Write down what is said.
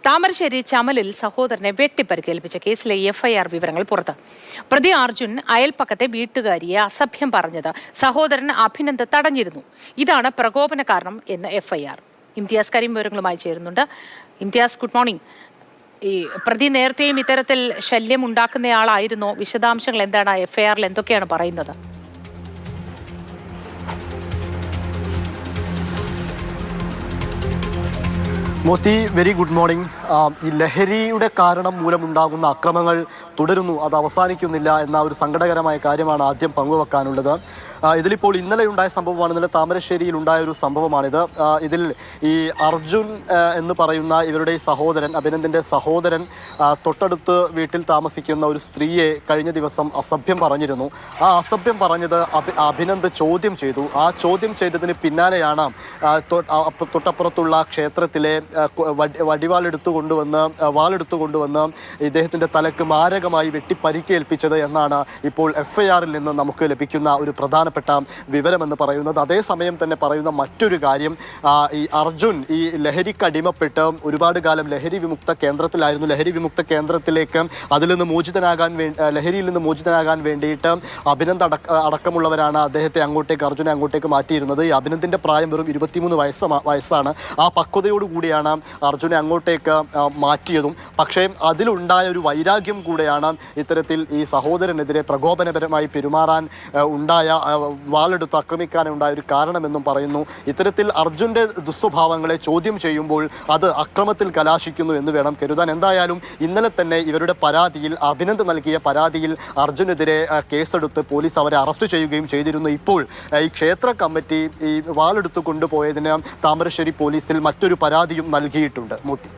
താമരശ്ശേരി ചമലിൽ സഹോദരനെ വെട്ടിപ്പരിക്കേൽപ്പിച്ച കേസിലെ എഫ്ഐആർ വിവരങ്ങൾ പുറത്ത്. പ്രതി അർജുൻ അയൽപ്പക്കത്തെ വീട്ടുകാരിയെ അസഭ്യം പറഞ്ഞത് സഹോദരൻ അഭിനന്ദ് തടഞ്ഞിരുന്നു. ഇതാണ് പ്രകോപന കാരണം എന്ന് എഫ്ഐആർ. ഇംതിയാസ് കരീം വിവരങ്ങളുമായി ചേരുന്നുണ്ട്. Imtiaz, good morning. ഈ പ്രതി നേരത്തെയും ഇത്തരത്തിൽ ശല്യം ഉണ്ടാക്കുന്നയാളായിരുന്നോ? വിശദാംശങ്ങൾ എന്താണ്? എഫ്ഐആറിൽ എന്തൊക്കെയാണ് പറയുന്നത്? Moti, very good morning. ഈ ലഹരിയുടെ കാരണം മൂലമുണ്ടാകുന്ന അക്രമങ്ങൾ തുടരുന്നു, അത് അവസാനിക്കുന്നില്ല എന്ന ഒരു സങ്കടകരമായ കാര്യമാണ് ആദ്യം പങ്കുവെക്കാനുള്ളത്. ഇതിലിപ്പോൾ ഇന്നലെ ഉണ്ടായ സംഭവമാണ്, ഇന്നലെ താമരശ്ശേരിയിൽ ഉണ്ടായ ഒരു സംഭവമാണിത്. ഇതിൽ ഈ അർജുൻ എന്ന് പറയുന്ന ഇവരുടെ സഹോദരൻ, അഭിനന്ദിൻ്റെ സഹോദരൻ, തൊട്ടടുത്ത് വീട്ടിൽ താമസിക്കുന്ന ഒരു സ്ത്രീയെ കഴിഞ്ഞ ദിവസം അസഭ്യം പറഞ്ഞിരുന്നു. ആ അസഭ്യം പറഞ്ഞത് അഭിനന്ദ് ചോദ്യം ചെയ്തു. ആ ചോദ്യം ചെയ്തതിന് പിന്നാലെയാണ് തൊട്ടപ്പുറത്തുള്ള ക്ഷേത്രത്തിലെ വാളെടുത്തു കൊണ്ടുവന്ന് ഇദ്ദേഹത്തിൻ്റെ തലക്ക് മാരകമായി വെട്ടി പരിക്കേൽപ്പിച്ചത് എന്നാണ് ഇപ്പോൾ എഫ്ഐആറിൽ നിന്ന് നമുക്ക് ലഭിക്കുന്ന ഒരു പ്രധാനപ്പെട്ട വിവരമെന്ന് പറയുന്നത്. അതേസമയം തന്നെ പറയുന്ന മറ്റൊരു കാര്യം, ഈ അർജുൻ ഈ ലഹരിക്ക് അടിമപ്പെട്ട് ഒരുപാട് കാലം ലഹരി വിമുക്ത കേന്ദ്രത്തിലായിരുന്നു. ലഹരി വിമുക്ത കേന്ദ്രത്തിലേക്ക് ലഹരിയിൽ നിന്ന് മോചിതനാകാൻ വേണ്ടിയിട്ട് അഭിനന്ദ് അടക്കമുള്ളവരാണ് അർജുനെ അങ്ങോട്ടേക്ക് മാറ്റിയിരുന്നത്. ഈ അഭിനന്ദിൻ്റെ പ്രായം വെറും 23 വയസ്സാണ്. ആ പക്വതയോടുകൂടിയാണ് അർജുനെ അങ്ങോട്ടേക്ക് മാറ്റിയതും. പക്ഷേ അതിലുണ്ടായ ഒരു വൈരാഗ്യം കൂടെയാണ് ഇത്തരത്തിൽ ഈ സഹോദരനെതിരെ പ്രകോപനപരമായി പെരുമാറാൻ ഉണ്ടായ, വാളെടുത്ത് ആക്രമിക്കാനുണ്ടായ ഒരു കാരണമെന്നും പറയുന്നു. ഇത്തരത്തിൽ അർജുൻ്റെ ദുസ്വഭാവങ്ങളെ ചോദ്യം ചെയ്യുമ്പോൾ അത് അക്രമത്തിൽ കലാശിക്കുന്നു എന്ന് വേണം കരുതാൻ. എന്തായാലും ഇന്നലെ തന്നെ ഇവരുടെ പരാതിയിൽ, അഭിനന്ദ് നൽകിയ പരാതിയിൽ അർജുനെതിരെ കേസെടുത്ത് പോലീസ് അവരെ അറസ്റ്റ് ചെയ്യുകയും ചെയ്തിരുന്നു. ഇപ്പോൾ ഈ ക്ഷേത്ര കമ്മിറ്റി ഈ വാളെടുത്ത് കൊണ്ടുപോയതിന് താമരശ്ശേരി പോലീസിൽ മറ്റൊരു പരാതിയും നൽകിയിട്ടുണ്ട്. മോത്തി.